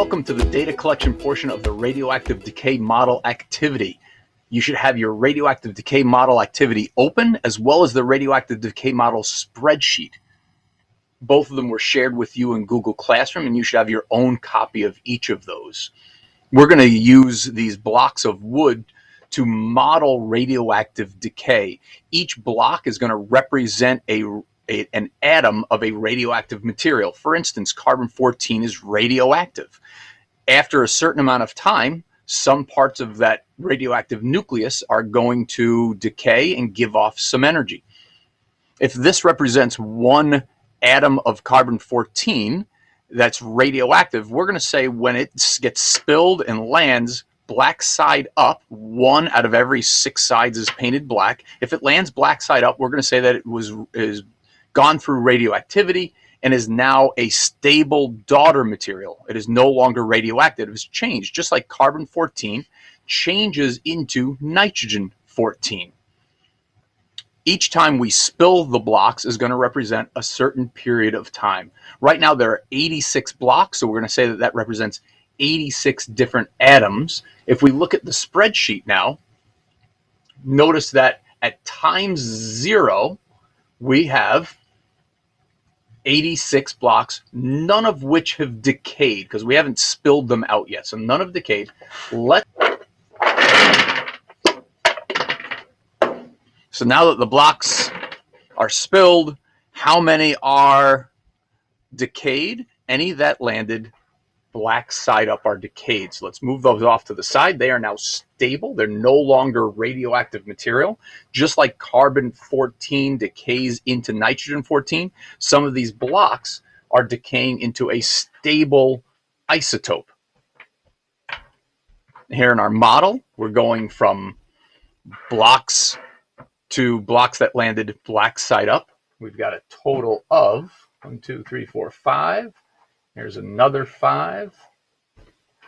Welcome to the data collection portion of the radioactive decay model activity. You should have your radioactive decay model activity open, as well as the radioactive decay model spreadsheet. Both of them were shared with you in Google Classroom, and you should have your own copy of each of those. We're going to use these blocks of wood to model radioactive decay. Each block is going to represent an atom of a radioactive material. For instance, carbon-14 is radioactive. After a certain amount of time, some parts of that radioactive nucleus are going to decay and give off some energy. If this represents one atom of carbon-14 that's radioactive, we're going to say when it gets spilled and lands black side up, 1 out of every 6 sides is painted black. If it lands black side up, we're going to say that it is gone through radioactivity and is now a stable daughter material. It is no longer radioactive. It has changed, just like carbon-14 changes into nitrogen-14. Each time we spill the blocks is going to represent a certain period of time. Right now there are 86 blocks, so we're going to say that that represents 86 different atoms. If we look at the spreadsheet now, notice that at time 0, we have 86 blocks, none of which have decayed because we haven't spilled them out yet. So none have decayed. So now that the blocks are spilled, how many are decayed? Any that landed black side up are decayed. So let's move those off to the side. They are now stable. They're no longer radioactive material. Just like carbon-14 decays into nitrogen-14, some of these blocks are decaying into a stable isotope. Here in our model, we're going from blocks to blocks that landed black side up. We've got a total of 1, 2, 3, 4, 5. There's another 5,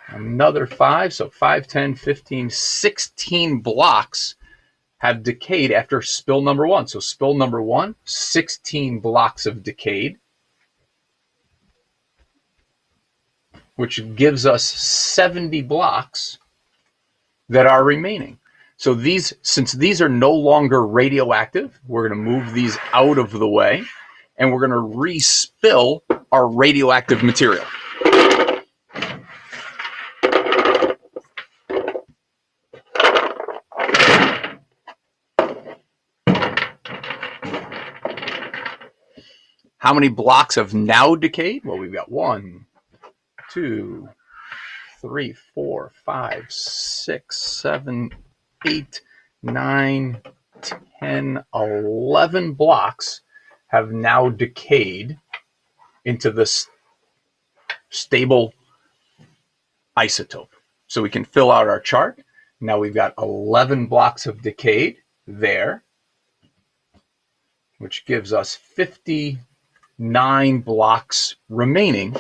another 5. So 5, 10, 15, 16 blocks have decayed after spill number 1. So spill number 1, 16 blocks have decayed, which gives us 70 blocks that are remaining. So since these are no longer radioactive, we're going to move these out of the way, and we're going to respill our radioactive material. How many blocks have now decayed? Well, we've got 1, 2, 3, 4, 5, 6, 7, 8, 9, 10, 11 blocks have now decayed into this stable isotope. So we can fill out our chart. Now we've got 11 blocks have decayed there, which gives us 59 blocks remaining.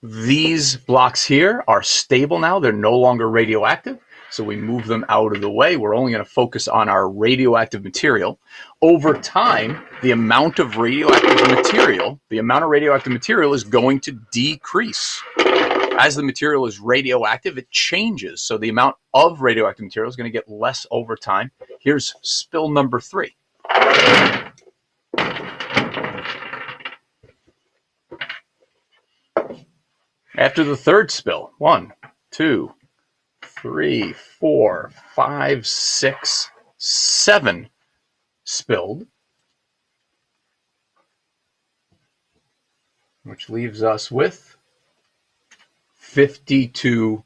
These blocks here are stable now. They're no longer radioactive. So we move them out of the way. We're only going to focus on our radioactive material. Over time, the amount of radioactive material is going to decrease. As the material is radioactive, it changes. So the amount of radioactive material is going to get less over time. Here's spill number 3. After the third spill, 1, 2, 3, 4, 5, 6, 7 spilled, which leaves us with 52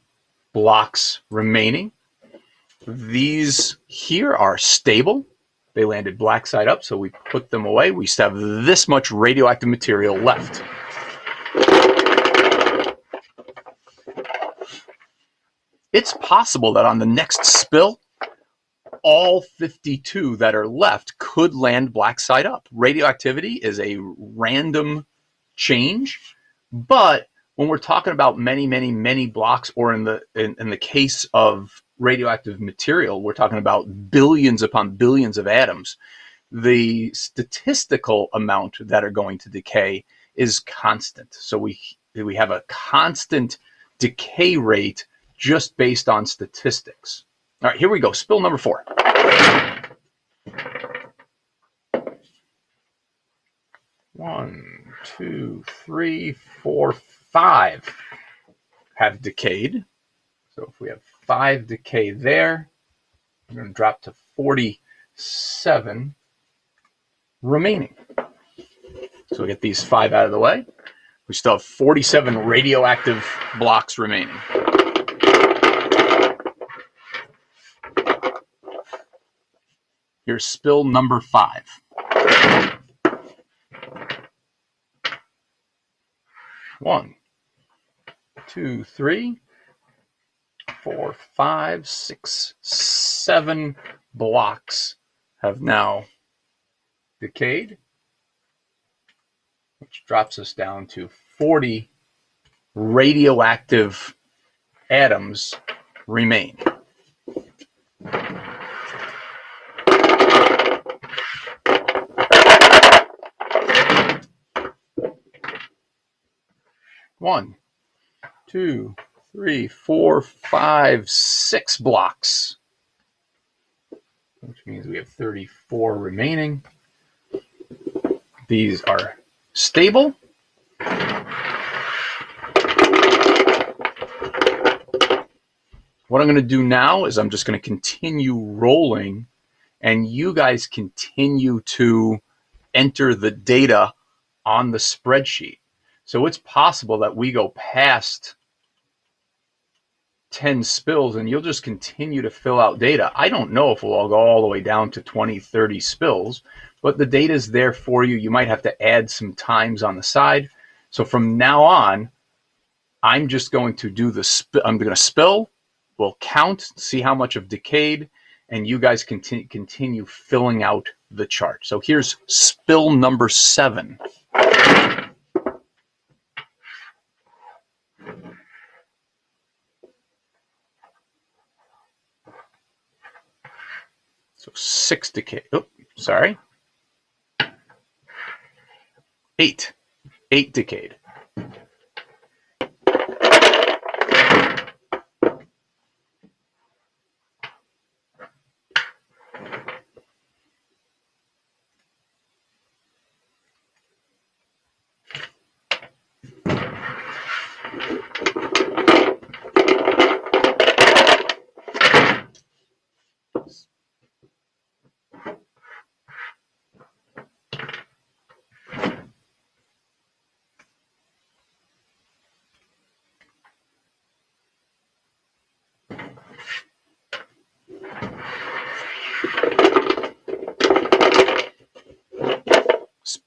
blocks remaining. These here are stable. They landed black side up, so we put them away. We still have this much radioactive material left. It's possible that on the next spill, all 52 that are left could land black side up. Radioactivity is a random change, but when we're talking about many, many, many blocks, or in the case of radioactive material, we're talking about billions upon billions of atoms. The statistical amount that are going to decay is constant. So we have a constant decay rate just based on statistics. All right, here we go. Spill number 4. One, two, three, four, 5 have decayed. So if we have 5 decay there, we're going to drop to 47 remaining. So we get these 5 out of the way. We still have 47 radioactive blocks remaining. Here's spill number 5. 1, 2, 3, 4, 5, 6, 7 blocks have now decayed, which drops us down to 40 radioactive atoms remain. One, 2, 3, 4, 5, 6 blocks, which means we have 34 remaining. These are stable. What I'm going to do now is I'm just going to continue rolling, and you guys continue to enter the data on the spreadsheet. So it's possible that we go past 10 spills and you'll just continue to fill out data. I don't know if we'll go all the way down to 20, 30 spills, but the data is there for you. You might have to add some times on the side. So from now on, I'm just going to do I'm going to spill, we'll count, see how much have decayed, and you guys continue filling out the chart. So here's spill number 7. So 6 decay. Oh, sorry. 8. 8 decayed.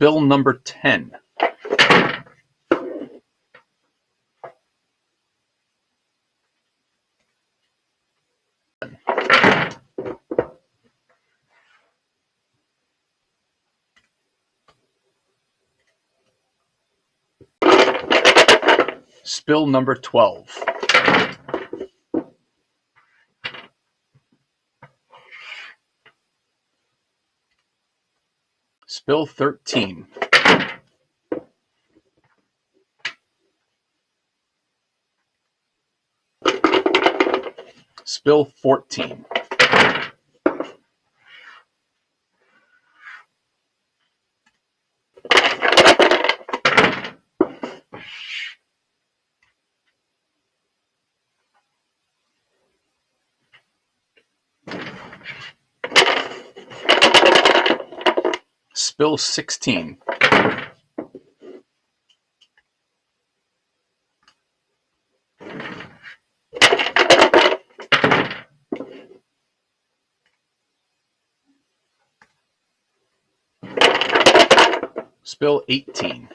Spill number 10. Spill number 12. Spill 13. Spill 14. Spill 16. Spill 18.